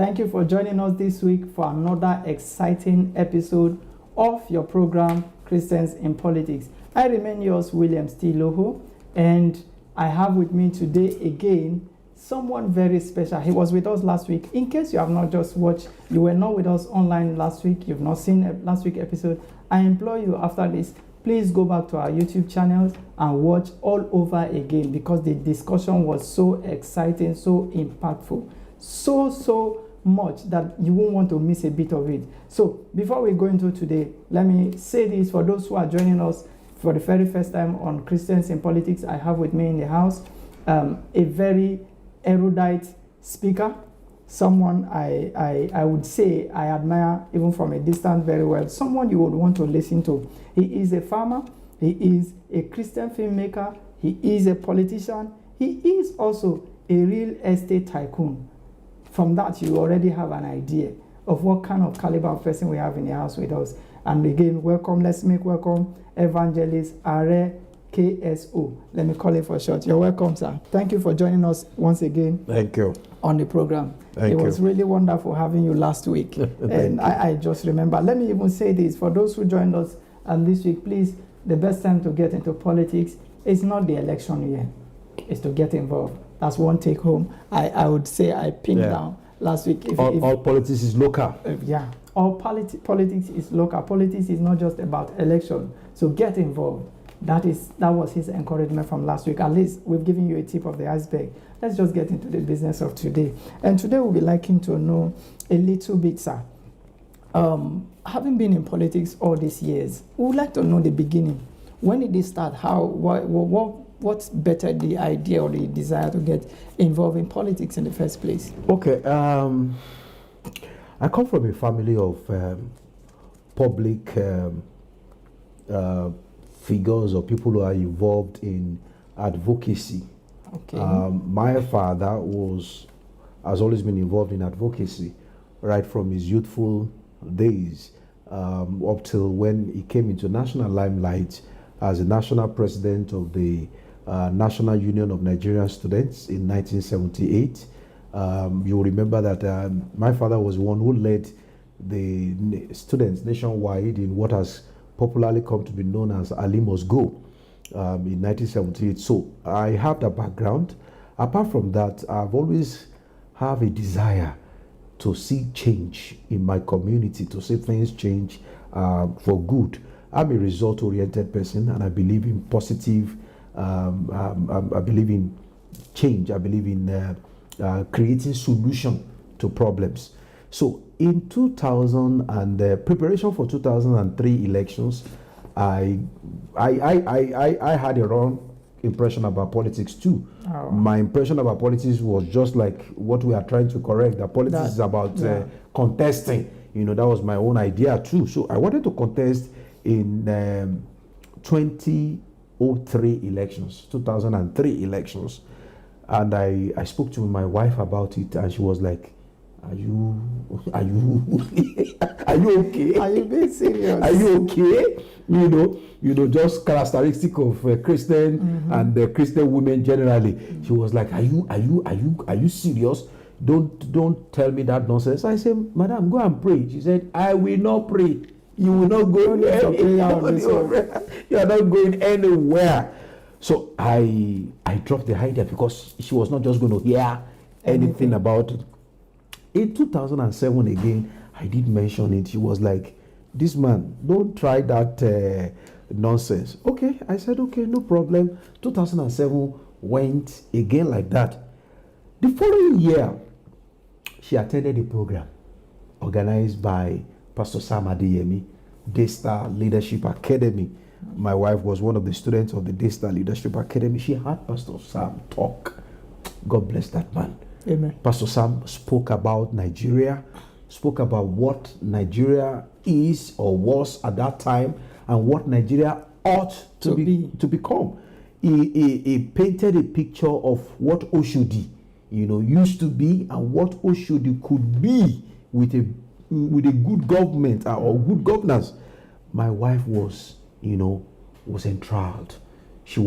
Thank you for joining us this week for another exciting episode of your program, Christians in Politics. I remain yours, William Loho, and I have with me today again someone very special. He was with us last week. In case you have not just watched, you were not with us online last week, you've not seen last week's episode, I implore you after this, please go back to our YouTube channels and watch all over again, because the discussion was so exciting, so impactful, so much that you won't want to miss a bit of it. So before we go into today, let me say this for those who are joining us for the very first time on Christians in Politics. I have with me in the house a very erudite speaker, someone I would say I admire even from a distance very well, someone you would want to listen to. He is a farmer, he is a Christian filmmaker, he is a politician, he is also a real estate tycoon. From that, you already have an idea of what kind of caliber of person we have in the house with us. And again, welcome, let's make welcome Evangelist Are KSO. Let me call it for short. You're welcome, sir. Thank you for joining us once again. Thank you. On the program. Thank you. It was really wonderful having you last week. And I just remember, let me even say this, for those who joined us this week, please, the best time to get into politics is not the election year, it's to get involved. That's one take home. I would say I pinned down last week. All politics is local. All politics is local. Politics is not just about election. So get involved. That was his encouragement from last week. At least we've given you a tip of the iceberg. Let's just get into the business of today. And today we'll be liking to know a little bit, sir. Having been in politics all these years, we would like to know the beginning. When did it start? How? What's better, the idea or the desire to get involved in politics in the first place? Okay. I come from a family of public figures or people who are involved in advocacy. Okay. My father has always been involved in advocacy right from his youthful days up till when he came into national limelight as the national president of the National Union of Nigerian Students in 1978. You will remember that my father was one who led the students nationwide in what has popularly come to be known as Ali Must Go in 1978. So I have that background. Apart from that, I've always have a desire to see change in my community, to see things change for good. I'm a result-oriented person, and I believe in positive. I believe in change. I believe in creating solution to problems. So in 2000 and preparation for 2003 elections, I had a wrong impression about politics too. Oh. My impression about politics was just like what we are trying to correct. That politics is about contesting. You know, that was my own idea too. So I wanted to contest in 2003 elections, 2003 elections, and I spoke to my wife about it, and she was like, "Are you are you okay? Are you being serious? Are you okay? You know, just characteristic of Christian and Christian women generally." She was like, "Are you serious? Don't tell me that nonsense." I said, "Madam, go and pray." She said, "I will not pray. You will not go anywhere. You are not going anywhere." So I dropped the idea because she was not just going to hear anything about it. In 2007 again, I did mention it. She was like, "This man, don't try that nonsense." Okay, I said, okay, no problem. 2007 went again like that. The following year, she attended a program organized by Pastor Sam Adeyemi, Daystar Leadership Academy. My wife was one of the students of the Daystar Leadership Academy. She heard Pastor Sam talk. God bless that man. Amen. Pastor Sam spoke about Nigeria, spoke about what Nigeria is or was at that time and what Nigeria ought to become. He painted a picture of what Oshodi, used to be and what Oshodi could be with a good government or good governance. My wife was enthralled. She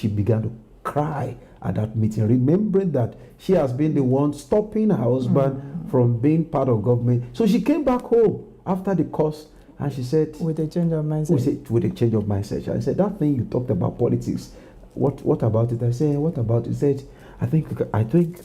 began to cry at that meeting, remembering that she has been the one stopping her husband from being part of government. So she came back home after the course and she said, with a change of mindset. With a change of mindset. I said, that thing you talked about politics, what about it? I said, what about it? He said, I think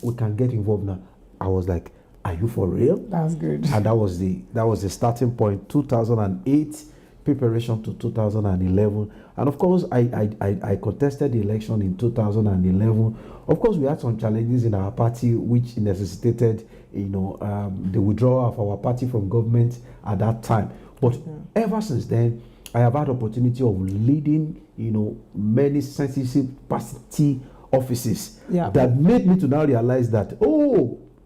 we can get involved now. I was like, are you for real? That's good. And that was the starting point. 2008 preparation to 2011, and of course I contested the election in 2011. Of course, we had some challenges in our party which necessitated the withdrawal of our party from government at that time. But ever since then, I have had opportunity of leading many sensitive party offices that made me to now realize that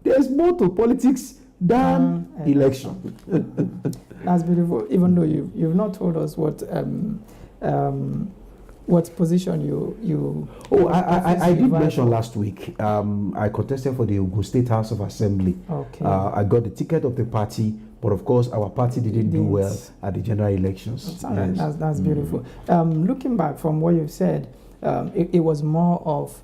there's more to politics than election. That's beautiful. Even though you've not told us what position you. I did mention last week. I contested for the Ogun State House of Assembly. Okay. I got the ticket of the party, but of course our party didn't do well at the general elections. That's beautiful. Looking back from what you've said, it was more of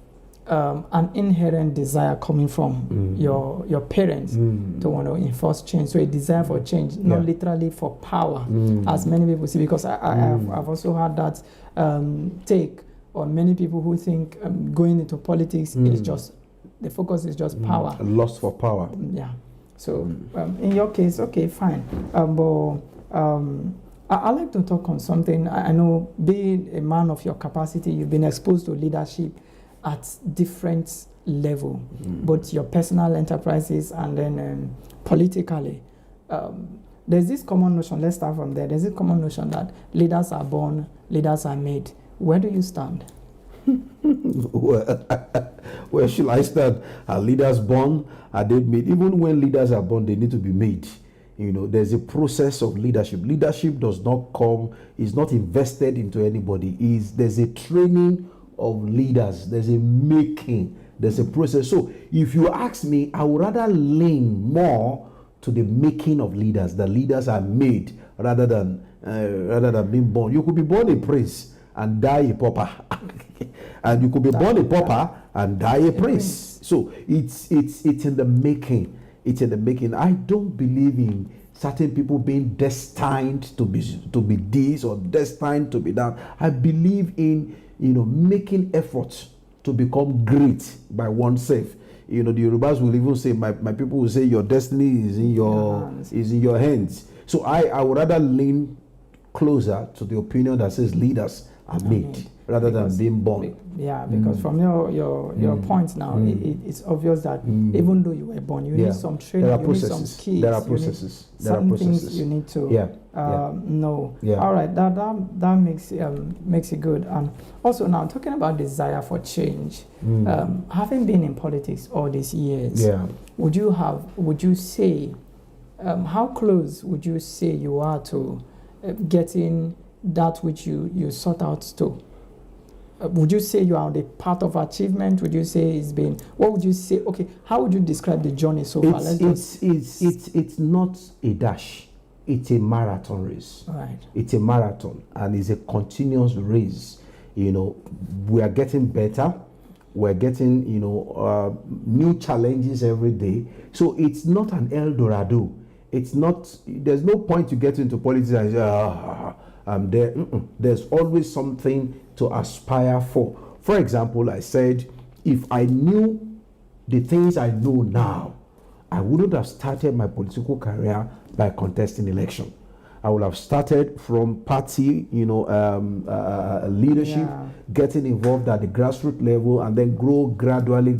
an inherent desire coming from your parents to want to enforce change. So a desire for change, not literally for power, as many people see. Because I've also had that take on many people who think going into politics is just, the focus is just power. Lust for power. Yeah. So in your case, okay, fine. But I like to talk on something. I know, being a man of your capacity, you've been exposed to leadership at different level, both your personal enterprises and then politically. There's this common notion, let's start from there. There's this common notion that leaders are born, leaders are made. Where do you stand? Where should I stand? Are leaders born? Are they made? Even when leaders are born, they need to be made. There's a process of leadership. Leadership does not come, is not invested into anybody. There's a training of leaders, there's a making, there's a process. So if you ask me, I would rather lean more to the making of leaders. The leaders are made rather than being born. You could be born a prince and die a pauper, and you could be born a pauper and die a prince. So it's in the making. It's in the making. I don't believe in certain people being destined to be this or destined to be that. I believe in making efforts to become great by oneself. The Yorubas will even say, my people will say, your destiny is in your hands. So I would rather lean closer to the opinion that says leaders are made rather than being born. Because from your points now, it's obvious that even though you were born, you need some training, you need some skills. There are processes. Some things you need to know. All right, that makes it good. And also now, talking about desire for change, having been in politics all these years, would you say, how close would you say you are to getting that which you sought out to? Would you say you are on the path of achievement? Would you say it's been, what would you say? Okay, how would you describe the journey so far? It's not a dash. It's a marathon race. Right. It's a marathon, and it's a continuous race. We are getting better. We're getting, new challenges every day. So it's not an El Dorado. It's not, there's no point to get into politics and say, I'm there. There's always something to aspire for. For example, I said, if I knew the things I know now, I wouldn't have started my political career by contesting election. I would have started from party, leadership, getting involved at the grassroots level, and then grow gradually.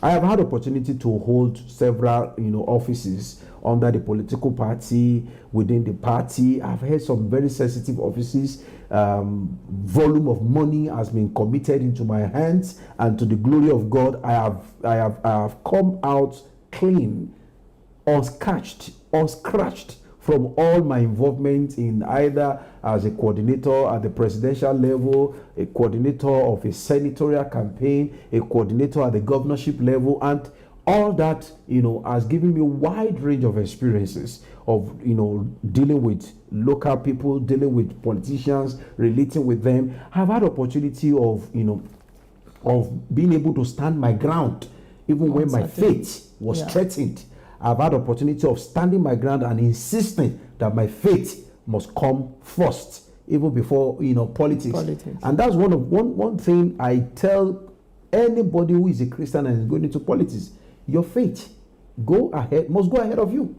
I have had opportunity to hold several, offices under the political party, within the party. I've had some very sensitive offices. Volume of money has been committed into my hands, and to the glory of God, I have come out clean, unscratched from all my involvement in either as a coordinator at the presidential level, a coordinator of a senatorial campaign, a coordinator at the governorship level, and all that, has given me a wide range of experiences of, dealing with local people, dealing with politicians, relating with them. I've had opportunity of, of being able to stand my ground, even when my faith was threatened. I've had opportunity of standing my ground and insisting that my faith must come first, even before politics. And that's one thing I tell anybody who is a Christian and is going into politics. Your faith must go ahead of you.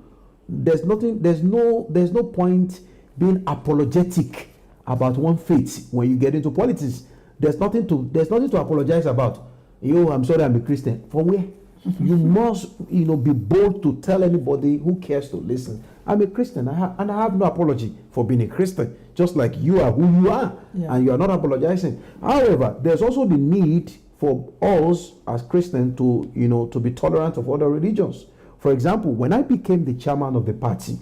There's no point being apologetic about one faith when you get into politics. There's nothing to apologize about. I'm sorry, I'm a Christian. For where? You must be bold to tell anybody who cares to listen. I'm a Christian, and I have no apology for being a Christian, just like you are who you are, and you are not apologizing. However, there's also the need for us as Christians to be tolerant of other religions. For example, when I became the chairman of the party,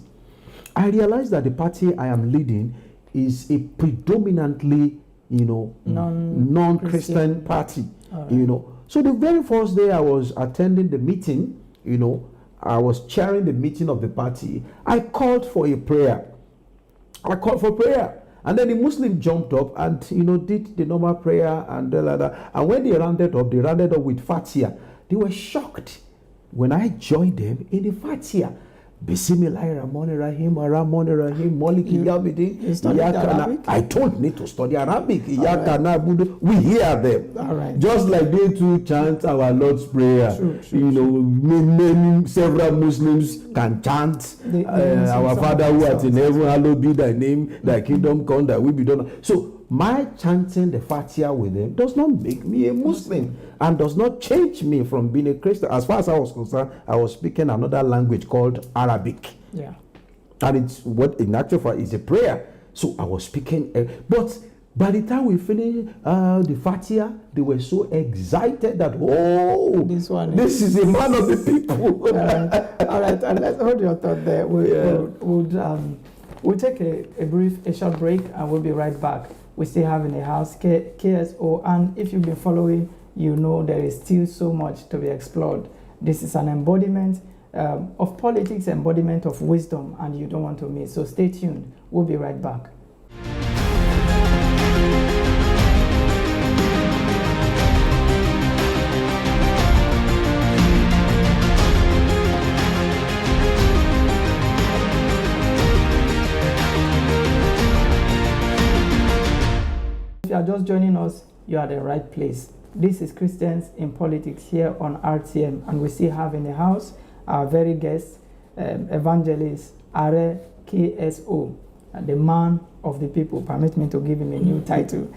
I realized that the party I am leading is a predominantly non-Christian party. Right. So the very first day I was attending the meeting, I was chairing the meeting of the party. I called for a prayer. And then the Muslim jumped up and did the normal prayer and and when they rounded up with Fatiha. They were shocked when I joined them in the Fatiha. Bismillahirrahmanirrahim, Ar-Rahmanirrahim, Maliki Yawmiddin. I don't need to study Arabic. Right. We hear them. Right. Just like they too chant our Lord's Prayer. True. Several Muslims can chant our Father who art in heaven, hallowed be thy name, thy kingdom come, thy will be done. So my chanting the Fatiha with them does not make me a Muslim and does not change me from being a Christian. As far as I was concerned, I was speaking another language called Arabic. Yeah. And it's what in actual fact is a prayer. So I was speaking, but by the time we finished the Fatiha, they were so excited that, this is a man of the people. All right, and let's hold your thought there. We'll take a short break and we'll be right back. We still have in the house KSO, and if you've been following, there is still so much to be explored. This is an embodiment of politics, embodiment of wisdom, and you don't want to miss. So stay tuned. We'll be right back. If you are just joining us, you are at the right place. This is Christians in Politics here on RTM, and we still have in the house our very guest, evangelist Are KSO, the man of the people. Permit me to give him a new title.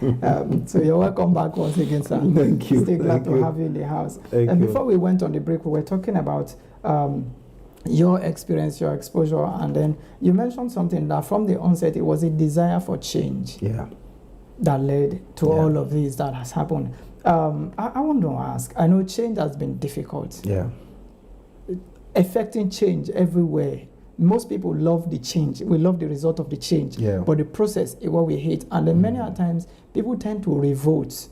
So you're welcome back once again, sir. Thank you. Still glad to have you in the house. And before we went on the break, we were talking about your experience, your exposure, and then you mentioned something that from the onset it was a desire for change. Yeah. That led to all of this that has happened. I want to ask, I know change has been difficult. Yeah. Affecting change everywhere. Most people love the change. We love the result of the change. Yeah. But the process is what we hate. And then many times, people tend to revolt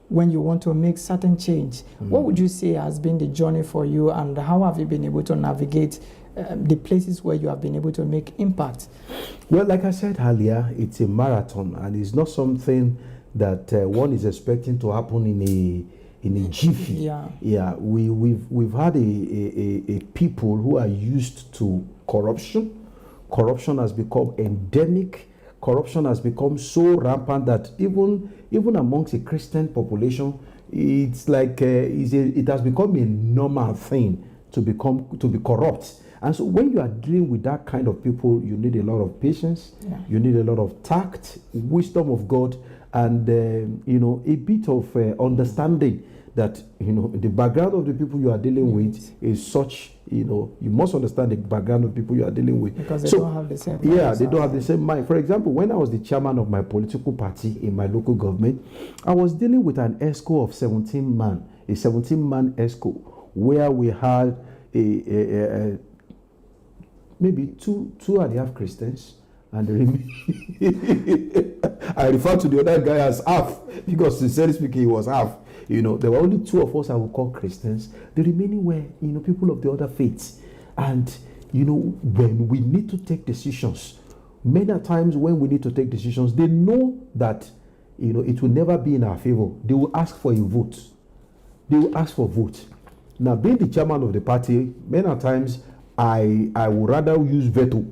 when you want to make certain change. What would you say has been the journey for you, and how have you been able to navigate the places where you have been able to make impact? Well, like I said earlier, it's a marathon, and it's not something that one is expecting to happen in a jiffy. Yeah. We've had a people who are used to corruption. Corruption has become endemic. Corruption has become so rampant that even amongst a Christian population, it's like it has become a normal thing to be corrupt. And so when you are dealing with that kind of people, you need a lot of patience, you need a lot of tact, wisdom of God, and a bit of understanding that the background of the people you are dealing with is such. You must understand the background of people you are dealing with, because they don't have the same mind. Yeah, they don't have the same mind. For example, when I was the chairman of my political party in my local government, I was dealing with an ESCO of 17-man, a 17-man ESCO, where we had maybe two and a half Christians, and the remaining I refer to the other guy as half, because sincerely speaking, he was half. There were only two of us I would call Christians. The remaining were, people of the other faiths. And, when we need to take decisions, many times when we need to take decisions, they know that, it will never be in our favor. They will ask for a vote. they will ask for vote. Now, being the chairman of the party, many times I would rather use veto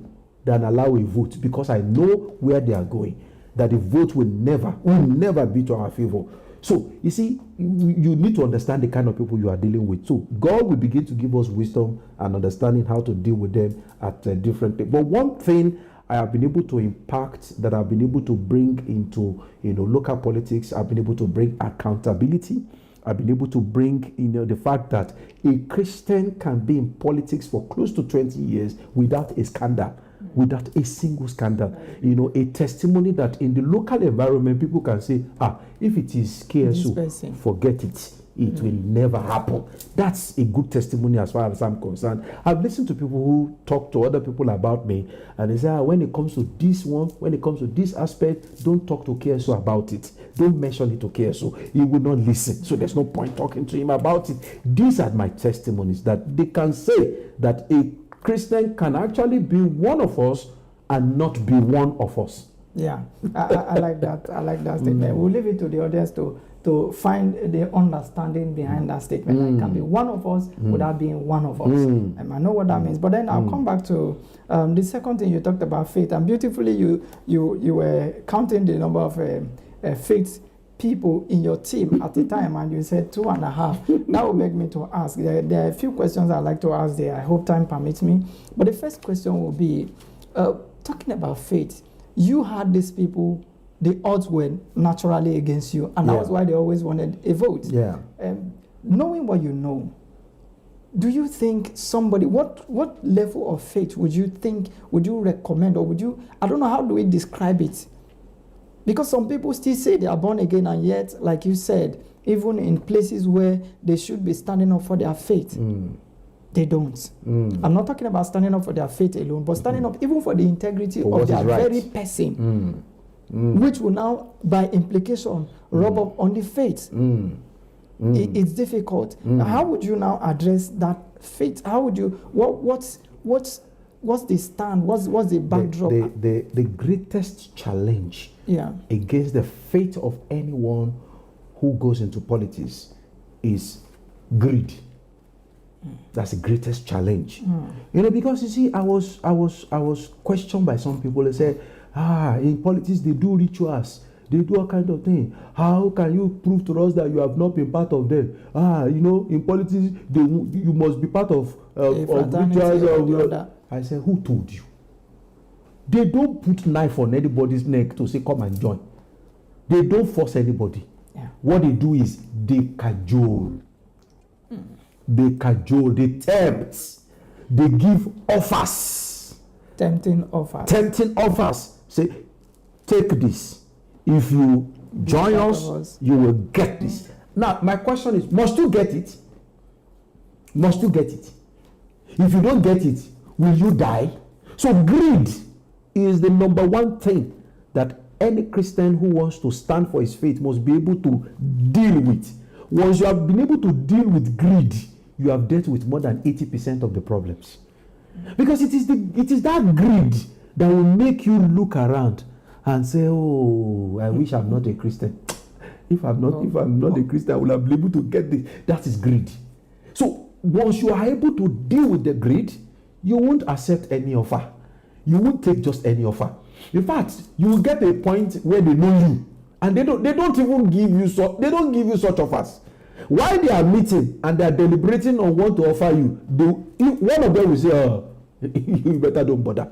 than allow a vote, because I know where they are going, that the vote will never be to our favor. So, you see, you need to understand the kind of people you are dealing with. So, God will begin to give us wisdom and understanding how to deal with them at different things. But one thing I have been able to impact, that I've been able to bring into, local politics, I've been able to bring accountability. I've been able to bring, the fact that a Christian can be in politics for close to 20 years without a scandal, without a single scandal. A testimony that in the local environment, people can say, if it is KSO, forget it. It will never happen. That's a good testimony as far as I'm concerned. I've listened to people who talk to other people about me, and they say, when it comes to this one, when it comes to this aspect, don't talk to KSO about it. Don't mention it to KSO. He will not listen. So there's no point talking to him about it. These are my testimonies, that they can say that a Christian can actually be one of us and not be one of us. Yeah, I like that. I like that statement. We'll leave it to the audience to find the understanding behind that statement. It can be one of us without being one of us. I know what that means. But then I'll come back to the second thing you talked about, faith. And beautifully, you were counting the number of faith people in your team at the time, and you said 2.5. That will make me to ask. There are a few questions I'd like to ask there. I hope time permits me. But the first question will be, talking about faith, you had these people, the odds were naturally against you, and that was why they always wanted a vote. Yeah. Knowing what you know, do you think somebody, what level of faith would you recommend, or I don't know, how do we describe it? Because some people still say they are born again, and yet, like you said, even in places where they should be standing up for their faith, they don't. I'm not talking about standing up for their faith alone, but standing up even for the integrity of their very person, which will now, by implication, rub up on the faith. It's difficult. How would you now address that faith? How would you, what's the stand? What's the backdrop? The greatest challenge against the faith of anyone who goes into politics is greed. That's the greatest challenge. Because you see, I was questioned by some people. They said, in politics they do rituals, they do all kind of thing. How can you prove to us that you have not been part of them? In politics you must be part of rituals. I said, who told you? They don't put knife on anybody's neck to say, come and join. They don't force anybody. What they do is they cajole. They cajole, they tempt, they give offers. Tempting offers. Say, take this. If you join us, you will get this. Now, my question is, must you get it? Must you get it? If you don't get it, will you die? So greed is the number one thing that any Christian who wants to stand for his faith must be able to deal with. Once you have been able to deal with greed, you have dealt with more than 80% of the problems. Because it is that greed that will make you look around and say, oh, I wish I'm not a Christian. If I'm not a Christian, I will have been able to get this. That is greed. So once you are able to deal with the greed, you won't accept any offer. You won't take just any offer. In fact, you will get a point where they know you, and they don't even give you such offers. While they are meeting and they are deliberating on what to offer you, one of them will say, oh, you better don't bother.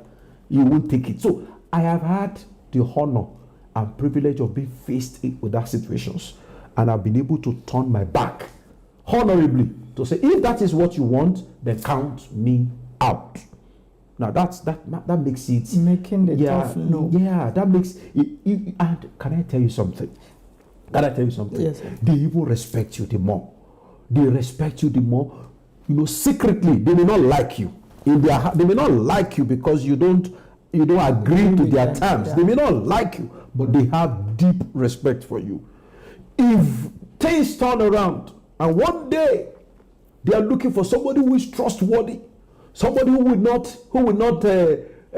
You won't take it. So I have had the honor and privilege of being faced with that situations, and I've been able to turn my back honorably to say, if that is what you want, then count me out. Now that makes it making the tough no. Yeah, that makes it. And can I tell you something? Yes, sir. They even respect you the more. They respect you the more. Secretly, they may not like you. In their heart, they may not like you because you don't agree to their terms. Yeah. They may not like you, but they have deep respect for you. If things turn around and one day they are looking for somebody who is trustworthy, somebody who will not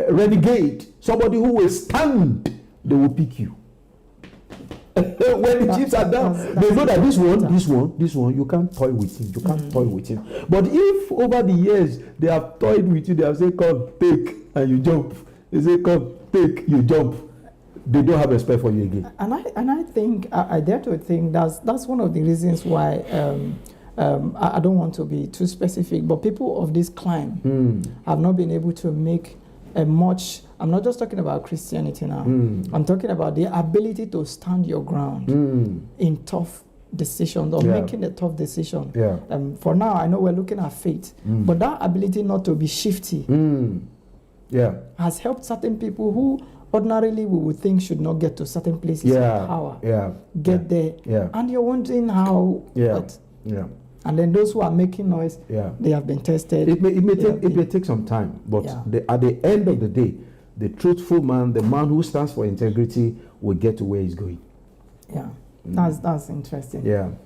renegade, somebody who will stand, they will pick you. When the chips are down, they know that this one, you can't toy with him. You can't toy with him. But if over the years they have toyed with you, they have said, "Come, take," and you jump. They say, "Come, take," you jump. They don't have respect for you again. And I think I dare to think that's one of the reasons why I don't want to be too specific, but people of this climb have not been able to make much. I'm not just talking about Christianity now. I'm talking about the ability to stand your ground in tough decisions or making a tough decision. For now, I know we're looking at faith, but that ability not to be shifty has helped certain people who ordinarily we would think should not get to certain places of power get there. And you're wondering how. And then those who are making noise, they have been tested. It may take some time, but at the end of the day, the truthful man, the man who stands for integrity, will get to where he's going. That's interesting.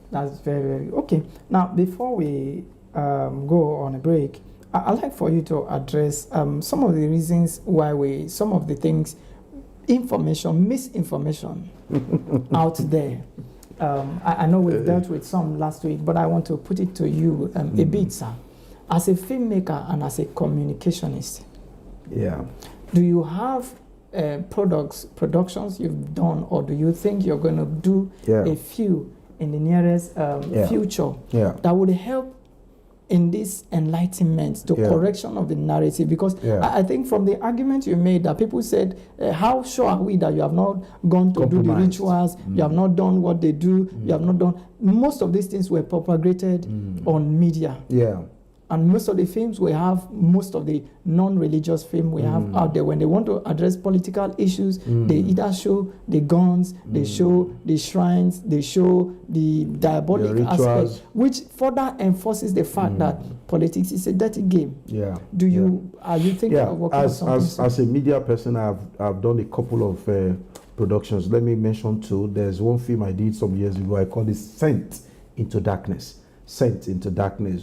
That's very, very okay. Now, before we go on a break, I'd like for you to address some of the reasons why some of the things, misinformation out there. I know we've dealt with some last week, but I want to put it to you a bit, sir. As a filmmaker and as a communicationist, do you have productions you've done, or do you think you're going to do a few in the nearest future that would help in this enlightenment, the correction of the narrative? Because I think from the argument you made that people said, how sure are we that you have not gone to do the rituals, you have not done what they do, you have not done. Most of these things were propagated on media. And most of the films we have, most of the non-religious film we have out there, when they want to address political issues, they either show the guns, they show the shrines, they show the diabolic aspect, which further enforces the fact that politics is a dirty game. Are you thinking of working on something? As a media person, I've done a couple of productions. Let me mention two. There's one film I did some years ago. I called it Sent into Darkness,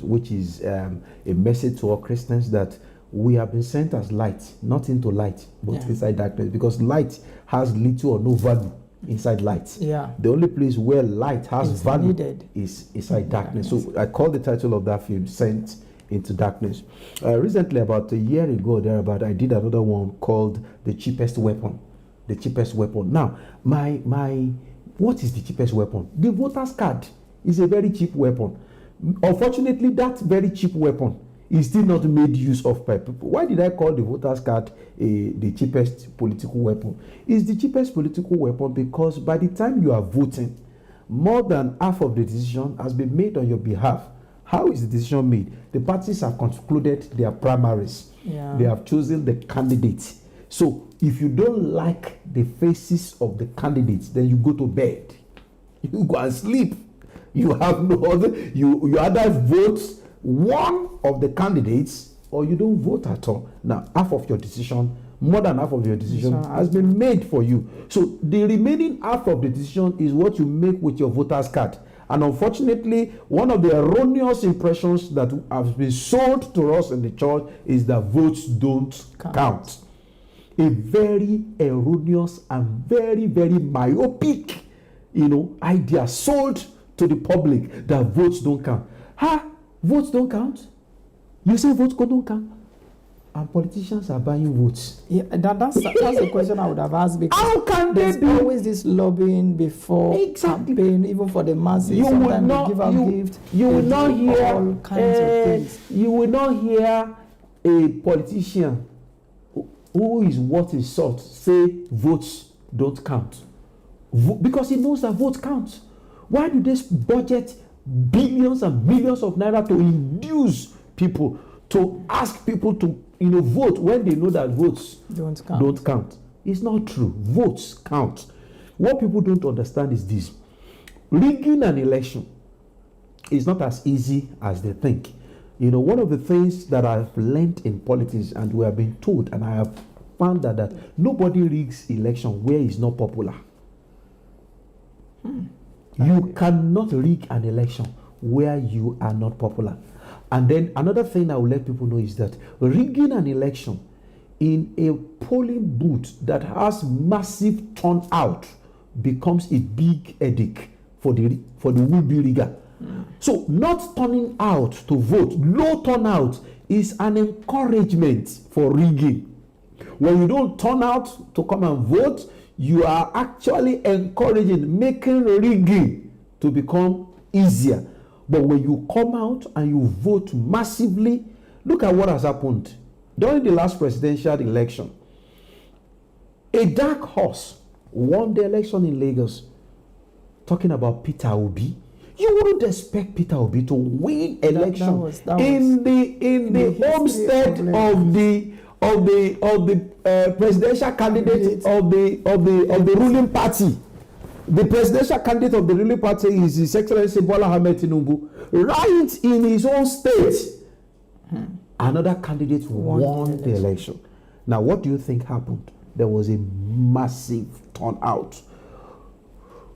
which is a message to all Christians that we have been sent as light, not into light, but inside darkness, because light has little or no value inside light. The only place where light has value is inside darkness. So I call the title of that film Sent into Darkness. Recently, about a year ago, I did another one called The Cheapest Weapon. Now, what is the cheapest weapon? The voter's card is a very cheap weapon. Unfortunately, that very cheap weapon is still not made use of by people. Why did I call the voter's card the cheapest political weapon? It's the cheapest political weapon because by the time you are voting, more than half of the decision has been made on your behalf. How is the decision made? The parties have concluded their primaries. They have chosen the candidates. So if you don't like the faces of the candidates, then you go to bed. You go and sleep. You have no other. You either vote one of the candidates or you don't vote at all. Now, more than half of your decision has been made for you. So the remaining half of the decision is what you make with your voter's card. And unfortunately, one of the erroneous impressions that have been sold to us in the church is that votes don't count. A very erroneous and very, very myopic, idea sold to the public that votes don't count. Votes don't count? You say votes don't count? And politicians are buying votes. That's the question I would have asked, because how can there's always this lobbying before campaign, even for the masses. Sometimes they give out gifts. You will not hear all kinds of things. You will not hear a politician who is what is sought say votes don't count, because he knows that votes count. Why do they budget billions and millions of naira to induce people to ask people to vote when they know that votes don't count? It's not true. Votes count. What people don't understand is this: rigging an election is not as easy as they think. One of the things that I've learned in politics, and we have been told, and I have found that nobody rigs election where it's not popular. You cannot rig an election where you are not popular. And then another thing I will let people know is that rigging an election in a polling booth that has massive turnout becomes a big headache for the would-be rigger. So not turning out to vote, low turnout, is an encouragement for rigging. When you don't turn out to come and vote, you are actually encouraging, making rigging to become easier. But when you come out and you vote massively, look at what has happened during the last presidential election. A dark horse won the election in Lagos. Talking about Peter Obi. You wouldn't expect Peter Obi to win election in the homestead of the presidential candidate of the ruling party. The presidential candidate of the ruling party is His Excellency Bola Ahmed Tinubu. Right in his own state, another candidate won the election. Now, what do you think happened? There was a massive turnout.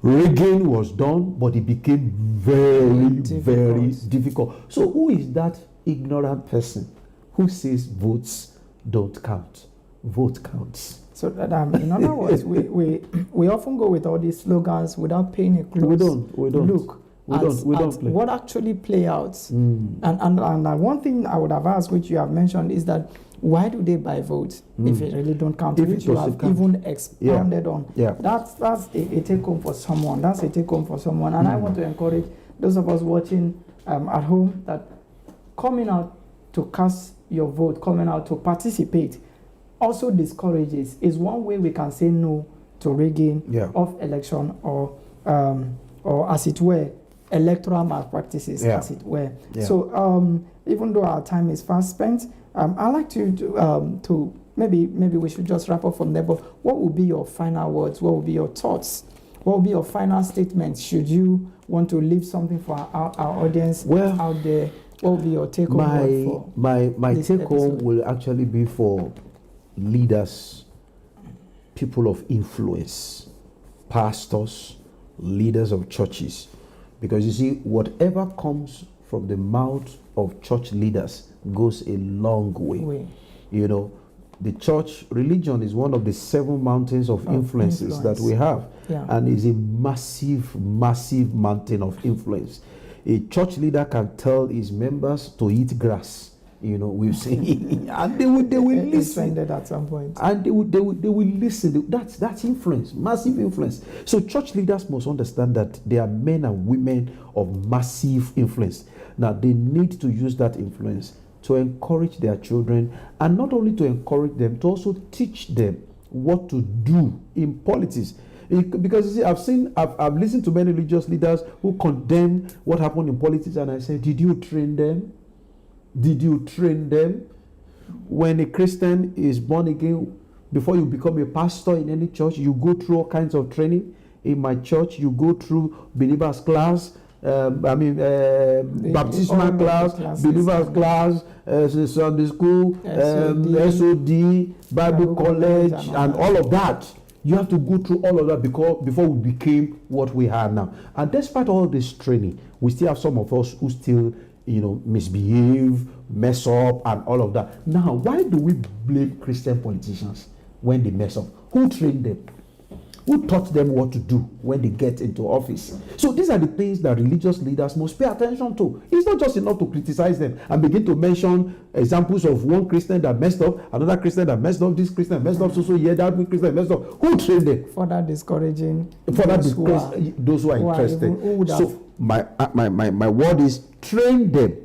Rigging was done, but it became very difficult. So who is that ignorant person who says votes don't count? Vote counts. So that in other words, we often go with all these slogans without paying a close look at what actually play out. And one thing I would have asked, which you have mentioned, is that why do they buy votes if it really don't count? Which you have even expounded on. Yeah. That's a take home for someone. That's a take home for someone. And I want to encourage those of us watching at home that coming out to cast your vote, coming out to participate, also discourages. Is one way we can say no to rigging of election or as it were, electoral malpractices, as it were. Yeah. So even though our time is fast spent, I'd like to maybe we should just wrap up from there. But what would be your final words? What would be your thoughts? What would be your final statements? Should you want to leave something for our audience out there? What would be your take home? My take home will actually be for leaders, people of influence, pastors, leaders of churches. Because you see, whatever comes from the mouth of church leaders goes a long way. You know, the church religion is one of the 7 mountains of influences that we have, and is a massive mountain of influence. A church leader can tell his members to eat grass. You know, we've seen, and they will listen at some point, and they will listen. That's influence, massive influence. So church leaders must understand that they are men and women of massive influence. Now they need to use that influence to encourage their children, and not only to encourage them, to also teach them what to do in politics. Because you see, I've listened to many religious leaders who condemn what happened in politics, and I said, did you train them? Did you train them? When a Christian is born again, before you become a pastor in any church, you go through all kinds of training. In my church, you go through believers class, baptismal class, believers class, Sunday school, SOD, Bible college, and all of that. You have to go through all of that before we became what we are now. And despite all this training, we still have some of us who still misbehave, mess up, and all of that. Now, why do we blame Christian politicians when they mess up? Who trained them? Who taught them what to do when they get into office? So these are the things that religious leaders must pay attention to. It's not just enough to criticize them and begin to mention examples of one Christian that messed up, another Christian that messed up, this Christian messed up, that Christian messed up. Who trained them? Further discouraging those who are interested. So my word is, train them,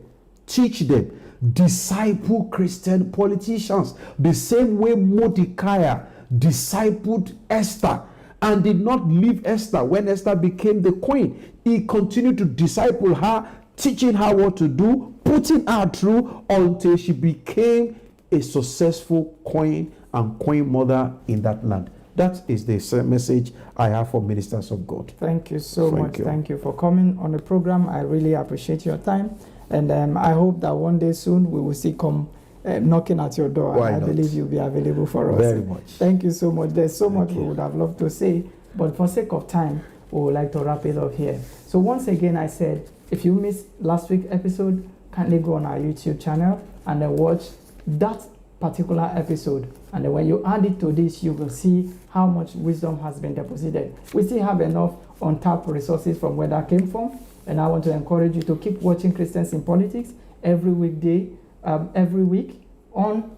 teach them, disciple Christian politicians the same way Mordecai discipled Esther and did not leave Esther when Esther became the queen. He continued to disciple her, teaching her what to do, putting her through until she became a successful queen and queen mother in that land. That is the message I have for ministers of God. Thank you so much. Thank you for coming on the program. I really appreciate your time. And I hope that one day soon we will see come knocking at your door. Why and I believe you'll be available for us. Very much. Thank you so much. There's so much we would have loved to say, but for sake of time, we would like to wrap it up here. So once again, I said, if you missed last week's episode, kindly go on our YouTube channel and then watch that particular episode. And then when you add it to this, you will see how much wisdom has been deposited. We still have enough untapped resources from where that came from. And I want to encourage you to keep watching Christians in Politics every weekday, every week on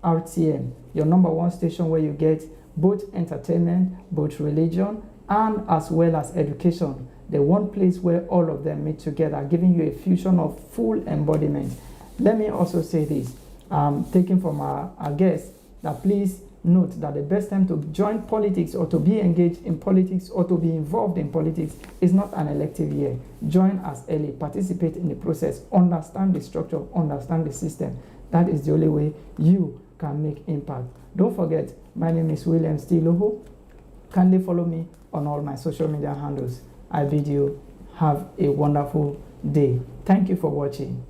RTM, your number one station where you get both entertainment, both religion, and as well as education. The one place where all of them meet together, giving you a fusion of full embodiment. Let me also say this, taken from our guest, that please note that the best time to join politics or to be engaged in politics or to be involved in politics is not an elective year. Join as early, participate in the process, understand the structure, understand the system. That is the only way you can make impact. Don't forget, my name is William Loho. Kindly follow me on all my social media handles. I bid you have a wonderful day. Thank you for watching.